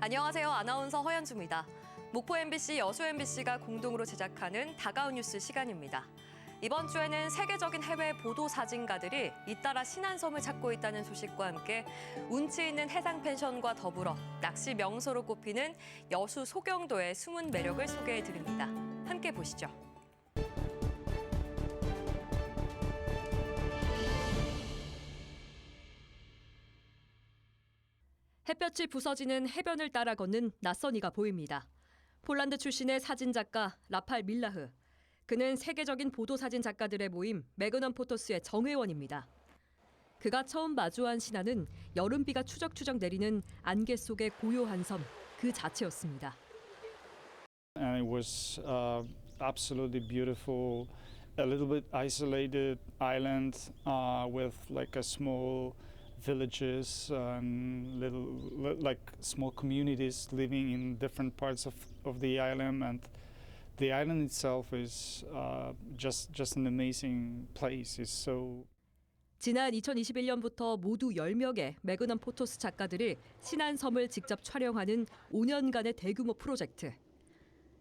안녕하세요. 아나운서 허연주입니다. 목포 MBC, 여수 MBC가 공동으로 제작하는 다가온 뉴스 시간입니다. 이번 주에는 세계적인 해외 보도 사진가들이 잇따라 신안섬을 찾고 있다는 소식과 함께 운치 있는 해상 펜션과 더불어 낚시 명소로 꼽히는 여수 소경도의 숨은 매력을 소개해드립니다. 함께 보시죠. 햇볕이 부서지는 해변을 따라 걷는 낯선 이가 보입니다. 폴란드 출신의 사진작가 라팔 밀라흐. 그는 세계적인 보도사진 작가들의 모임 매그넘 포토스의 정회원입니다. 그가 처음 마주한 신안은 여름비가 추적추적 내리는 안개 속의 고요한 섬 그 자체였습니다. And it was absolutely beautiful, a little bit isolated island with like a small villages and little like small communities living in different parts of the island, and the island itself is just an amazing place. It's so. 지난 2021년부터 모두 10명의 매그넘 포토스 작가들이 신안섬을 직접 촬영하는 5년간의 대규모 프로젝트.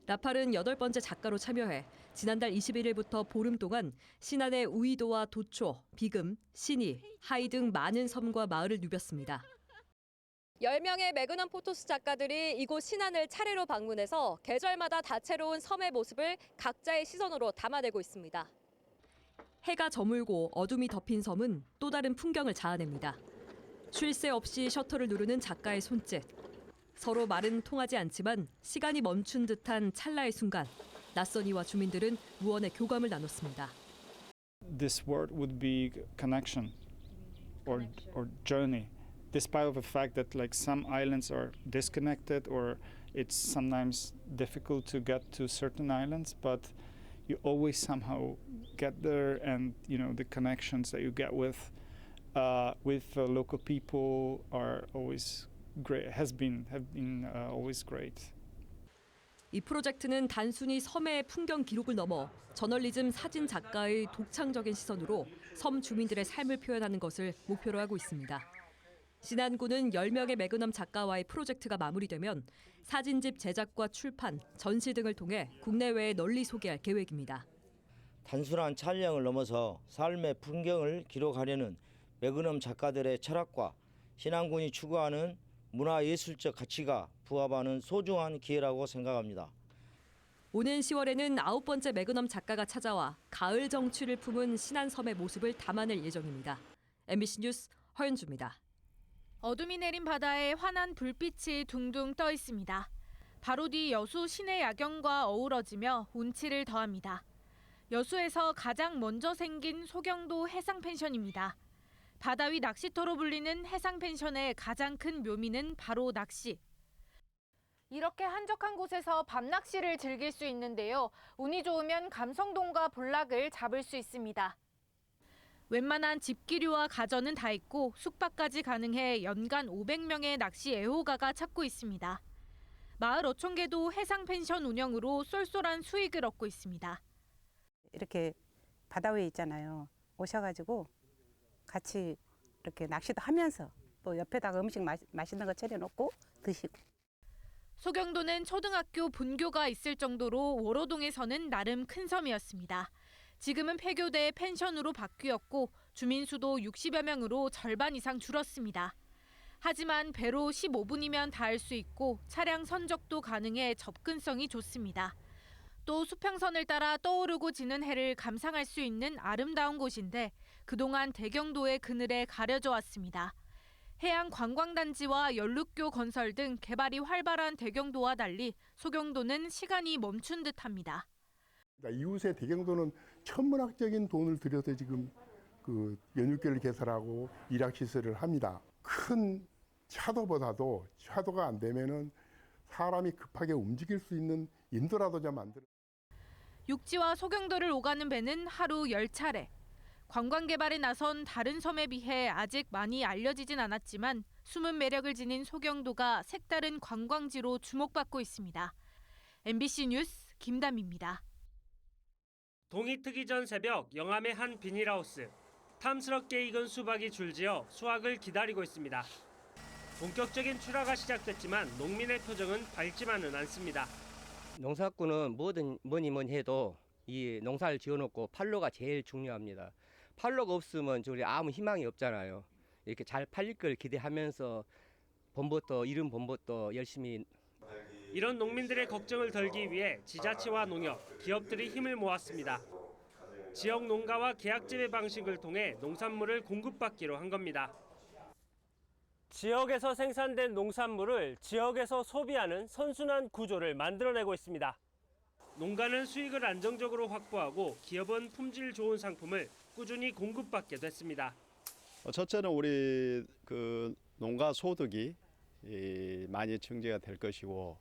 라팔은 8번째 작가로 참여해 지난달 21일부터 보름 동안 신안의 우이도와 도초, 비금, 신이, 하이 등 많은 섬과 마을을 누볐습니다. 10명의 매그넘 포토스 작가들이 이곳 신안을 차례로 방문해서 계절마다 다채로운 섬의 모습을 각자의 시선으로 담아내고 있습니다. 해가 저물고 어둠이 덮인 섬은 또 다른 풍경을 자아냅니다. 쉴 새 없이 셔터를 누르는 작가의 손짓. 서로 말은 통하지 않지만 시간이 멈춘 듯한 찰나의 순간, 낯선 이와 주민들은 무언의 교감을 나눴습니다. This word would be connection or journey. Despite of the fact that like some islands are disconnected or it's sometimes difficult to get to certain islands, but you always somehow get there, and you know the connections that you get with local people are always great. Have been always great. 이 프로젝트는 단순히 섬의 풍경 기록을 넘어 저널리즘 사진 작가의 독창적인 시선으로 섬 주민들의 삶을 표현하는 것을 목표로 하고 있습니다. 신안군은 10명의 매그넘 작가와의 프로젝트가 마무리되면 사진집 제작과 출판, 전시 등을 통해 국내외에 널리 소개할 계획입니다. 단순한 촬영을 넘어서 삶의 풍경을 기록하려는 매그넘 작가들의 철학과 신안군이 추구하는 문화예술적 가치가 부합하는 소중한 기회라고 생각합니다. 오는 10월에는 9번째 매그넘 작가가 찾아와 가을 정취를 품은 신안섬의 모습을 담아낼 예정입니다. MBC 뉴스 허연주입니다. 어둠이 내린 바다에 환한 불빛이 둥둥 떠 있습니다. 바로 뒤 여수 시내 야경과 어우러지며 운치를 더합니다. 여수에서 가장 먼저 생긴 소경도 해상펜션입니다. 바다 위 낚시터로 불리는 해상펜션의 가장 큰 묘미는 바로 낚시. 이렇게 한적한 곳에서 밤낚시를 즐길 수 있는데요. 운이 좋으면 감성돔과 볼락을 잡을 수 있습니다. 웬만한 집기류와 가전은 다 있고 숙박까지 가능해 연간 500명의 낚시 애호가가 찾고 있습니다. 마을 어촌계도 해상펜션 운영으로 쏠쏠한 수익을 얻고 있습니다. 이렇게 바다 위에 있잖아요. 오셔가지고 같이 이렇게 낚시도 하면서 또 옆에다가 음식 맛있는 거 차려놓고 드시고. 소경도는 초등학교 분교가 있을 정도로 월호동에서는 나름 큰 섬이었습니다. 지금은 폐교돼 펜션으로 바뀌었고 주민 수도 60여 명으로 절반 이상 줄었습니다. 하지만 배로 15분이면 닿을 수 있고 차량 선적도 가능해 접근성이 좋습니다. 또 수평선을 따라 떠오르고 지는 해를 감상할 수 있는 아름다운 곳인데 그동안 대경도의 그늘에 가려져 왔습니다. 해양 관광단지와 연륙교 건설 등 개발이 활발한 대경도와 달리 소경도는 시간이 멈춘 듯합니다. 이웃의 대경도는 천문학적인 돈을 들여서 지금 그 연육교를 개설하고 일학시설을 합니다. 큰 차도보다도 차도가 안 되면은 사람이 급하게 움직일 수 있는 인도라도 좀 만들어. 육지와 소경도를 오가는 배는 하루 10차례. 관광 개발에 나선 다른 섬에 비해 아직 많이 알려지진 않았지만 숨은 매력을 지닌 소경도가 색다른 관광지로 주목받고 있습니다. MBC 뉴스 김담입니다. 동이 트기 전 새벽 영암의 한 비닐하우스. 탐스럽게 익은 수박이 줄지어 수확을 기다리고 있습니다. 본격적인 출하가 시작됐지만 농민의 표정은 밝지만은 않습니다. 농사꾼은 뭐니 해도 이 농사를 지어놓고 판로가 제일 중요합니다. 판로가 없으면 저리 아무 희망이 없잖아요. 이렇게 잘 팔릴 걸 기대하면서 이른 봄부터 열심히. 이런 농민들의 걱정을 덜기 위해 지자체와 농협, 기업들이 힘을 모았습니다. 지역 농가와 계약 재배 방식을 통해 농산물을 공급받기로 한 겁니다. 지역에서 생산된 농산물을 지역에서 소비하는 선순환 구조를 만들어내고 있습니다. 농가는 수익을 안정적으로 확보하고 기업은 품질 좋은 상품을 꾸준히 공급받게 됐습니다. 첫째는 우리 농가 소득이 많이 증대가 될 것이고,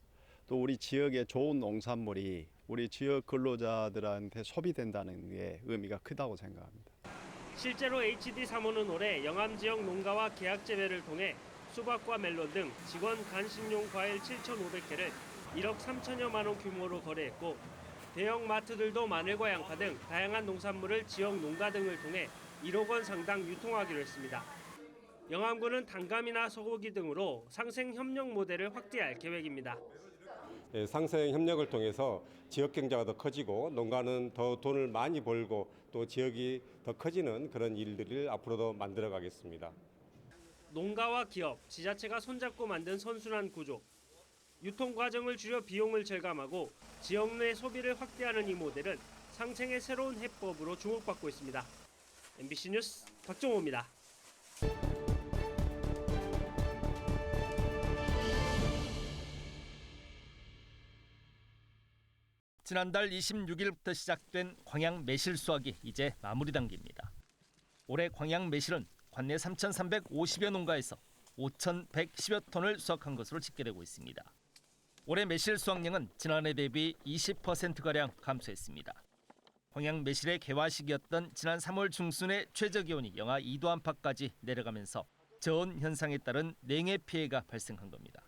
또 우리 지역의 좋은 농산물이 우리 지역 근로자들한테 소비된다는 게 의미가 크다고 생각합니다. 실제로 HD3호는 올해 영암 지역 농가와 계약 재배를 통해 수박과 멜론 등 직원 간식용 과일 7,500개를 1억 3천여만 원 규모로 거래했고, 대형 마트들도 마늘과 양파 등 다양한 농산물을 지역 농가 등을 통해 1억 원 상당 유통하기로 했습니다. 영암군은 단감이나 소고기 등으로 상생 협력 모델을 확대할 계획입니다. 상생 협력을 통해서 지역 경제가 더 커지고 농가는 더 돈을 많이 벌고 또 지역이 더 커지는 그런 일들을 앞으로도 만들어 가겠습니다. 농가와 기업, 지자체가 손잡고 만든 선순환 구조. 유통 과정을 줄여 비용을 절감하고 지역 내 소비를 확대하는 이 모델은 상생의 새로운 해법으로 주목받고 있습니다. MBC 뉴스 박정호입니다. 지난달 26일부터 시작된 광양 매실 수확이 이제 마무리 단계입니다. 올해 광양 매실은 관내 3,350여 농가에서 5,110여 톤을 수확한 것으로 집계되고 있습니다. 올해 매실 수확량은 지난해 대비 20%가량 감소했습니다. 광양 매실의 개화 시기였던 지난 3월 중순의 최저기온이 영하 2도 안팎까지 내려가면서 저온 현상에 따른 냉해 피해가 발생한 겁니다.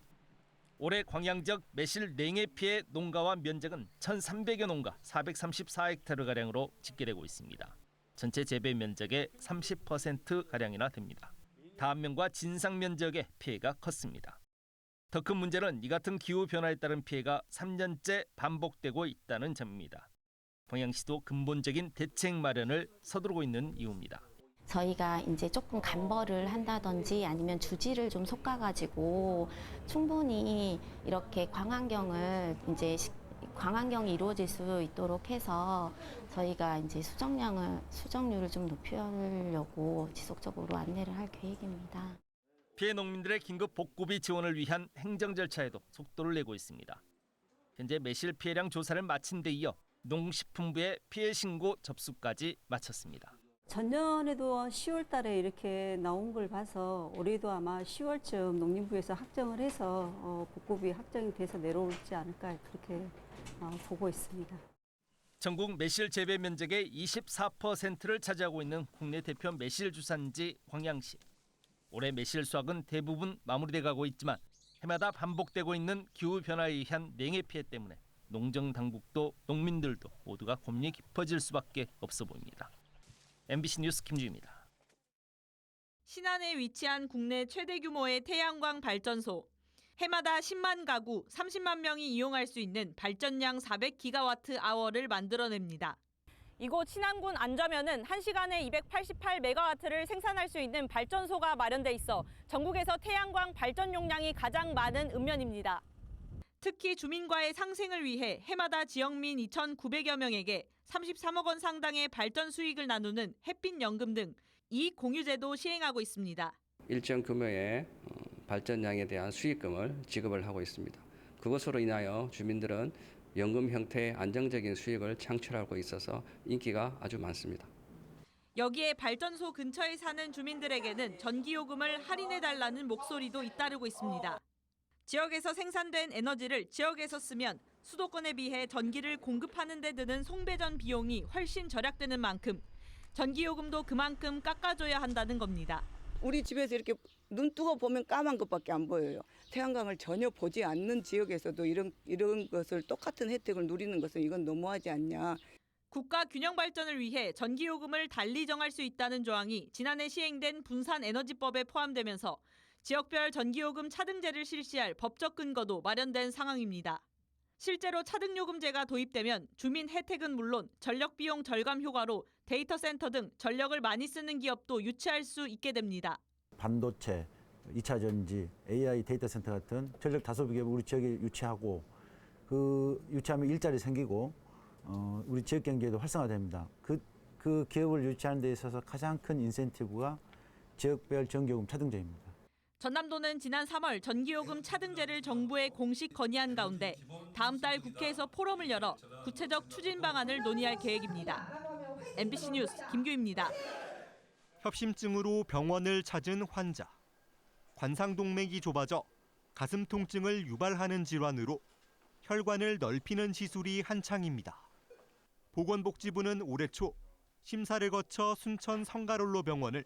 올해 광양 지역 매실 냉해 피해 농가와 면적은 1,300여 농가 434헥타르가량으로 집계되고 있습니다. 전체 재배 면적의 30%가량이나 됩니다. 다한면과 진상 면적의 피해가 컸습니다. 더 큰 문제는 이 같은 기후 변화에 따른 피해가 3년째 반복되고 있다는 점입니다. 광양시도 근본적인 대책 마련을 서두르고 있는 이유입니다. 저희가 이제 조금 감벌을 한다든지 아니면 주지를 좀 솎아가지고 충분히 이렇게 광환경이 이루어질 수 있도록 해서 저희가 이제 수정률을 좀 높이려고 지속적으로 안내를 할 계획입니다. 피해 농민들의 긴급 복구비 지원을 위한 행정 절차에도 속도를 내고 있습니다. 현재 매실 피해량 조사를 마친 데 이어 농식품부의 피해 신고 접수까지 마쳤습니다. 전년에도 10월 달에 이렇게 나온 걸 봐서 올해도 아마 10월쯤 농림부에서 확정을 해서 복구비 확정이 돼서 내려올지 않을까 그렇게 보고 있습니다. 전국 매실 재배 면적의 24%를 차지하고 있는 국내 대표 매실 주산지 광양시. 올해 매실 수확은 대부분 마무리돼 가고 있지만 해마다 반복되고 있는 기후 변화에 의한 냉해 피해 때문에 농정 당국도 농민들도 모두가 고민이 깊어질 수밖에 없어 보입니다. MBC 뉴스 김주희입니다. 신안에 위치한 국내 최대 규모의 태양광 발전소. 해마다 10만 가구, 30만 명이 이용할 수 있는 발전량 400기가와트/아워를 만들어냅니다. 이곳 신안군 안좌면은 1시간에 288메가와트를 생산할 수 있는 발전소가 마련돼 있어 전국에서 태양광 발전 용량이 가장 많은 읍면입니다. 특히 주민과의 상생을 위해 해마다 지역민 2,900여 명에게 33억 원 상당의 발전 수익을 나누는 햇빛연금 등 이익 공유제도 시행하고 있습니다. 일정 규모의 발전량에 대한 수익금을 지급을 하고 있습니다. 그것으로 인하여 주민들은 연금 형태의 안정적인 수익을 창출하고 있어서 인기가 아주 많습니다. 여기에 발전소 근처에 사는 주민들에게는 전기요금을 할인해달라는 목소리도 잇따르고 있습니다. 지역에서 생산된 에너지를 지역에서 쓰면 수도권에 비해 전기를 공급하는 데 드는 송배전 비용이 훨씬 절약되는 만큼 전기요금도 그만큼 깎아줘야 한다는 겁니다. 우리 집에서 이렇게 눈 뜨고 보면 까만 것밖에 안 보여요. 태양광을 전혀 보지 않는 지역에서도 이런 것을 똑같은 혜택을 누리는 것은 이건 너무하지 않냐. 국가 균형 발전을 위해 전기요금을 달리 정할 수 있다는 조항이 지난해 시행된 분산에너지법에 포함되면서 지역별 전기요금 차등제를 실시할 법적 근거도 마련된 상황입니다. 실제로 차등요금제가 도입되면 주민 혜택은 물론 전력 비용 절감 효과로 데이터 센터 등 전력을 많이 쓰는 기업도 유치할 수 있게 됩니다. 반도체, 2차 전지, AI 데이터 센터 같은 전력 다소 기업을 우리 지역에 유치하고 그 유치하면 일자리 생기고 우리 지역 경제도 활성화됩니다. 그 기업을 유치하는 데 있어서 가장 큰 인센티브가 지역별 전기요금 차등제입니다. 전남도는 지난 3월 전기요금 차등제를 정부에 공식 건의한 가운데 다음 달 국회에서 포럼을 열어 구체적 추진 방안을 논의할 계획입니다. MBC 뉴스 김규입니다. 협심증으로 병원을 찾은 환자. 관상동맥이 좁아져 가슴 통증을 유발하는 질환으로 혈관을 넓히는 시술이 한창입니다. 보건복지부는 올해 초 심사를 거쳐 순천 성가롤로병원을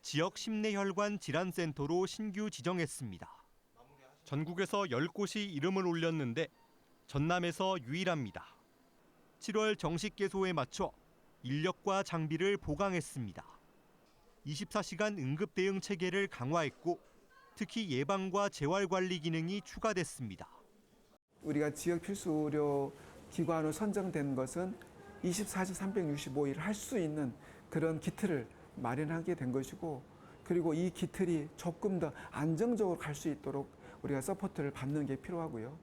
지역 심내혈관 질환센터로 신규 지정했습니다. 전국에서 10곳이 이름을 올렸는데 전남에서 유일합니다. 7월 정식 개소에 맞춰 인력과 장비를 보강했습니다. 24시간 응급 대응 체계를 강화했고 특히 예방과 재활 관리 기능이 추가됐습니다. 우리가 지역 필수 의료 기관으로 선정된 것은 24시 365일 할 수 있는 그런 기틀을 마련하게 된 것이고, 그리고 이 기틀이 조금 더 안정적으로 갈 수 있도록 우리가 서포트를 받는 게 필요하고요.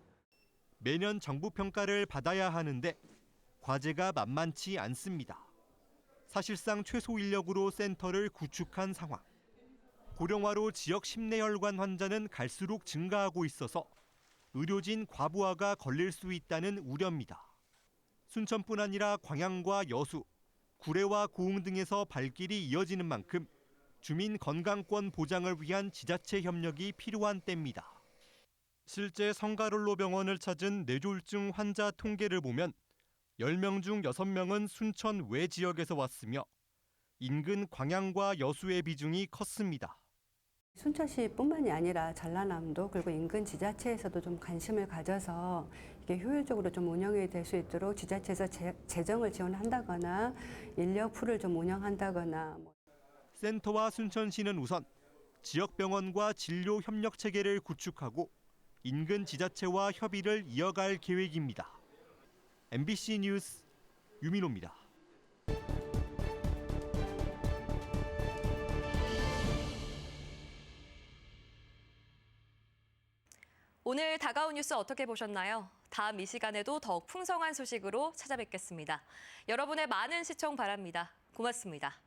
매년 정부 평가를 받아야 하는데 과제가 만만치 않습니다. 사실상 최소 인력으로 센터를 구축한 상황. 고령화로 지역 심내혈관 환자는 갈수록 증가하고 있어서 의료진 과부하가 걸릴 수 있다는 우려입니다. 순천뿐 아니라 광양과 여수, 구례와 고흥 등에서 발길이 이어지는 만큼 주민 건강권 보장을 위한 지자체 협력이 필요한 때입니다. 실제 성가롤로 병원을 찾은 뇌졸중 환자 통계를 보면 10명 중 6명은 순천 외 지역에서 왔으며 인근 광양과 여수의 비중이 컸습니다. 순천시뿐만이 아니라 전라남도 그리고 인근 지자체에서도 좀 관심을 가져서 이게 효율적으로 좀 운영이 될 수 있도록 지자체에서 재정을 지원한다거나 인력 풀을 좀 운영한다거나. 센터와 순천시는 우선 지역병원과 진료 협력 체계를 구축하고 인근 지자체와 협의를 이어갈 계획입니다. MBC 뉴스 유민호입니다. 오늘 다가온 뉴스 어떻게 보셨나요? 다음 이 시간에도 더욱 풍성한 소식으로 찾아뵙겠습니다. 여러분의 많은 시청 바랍니다. 고맙습니다.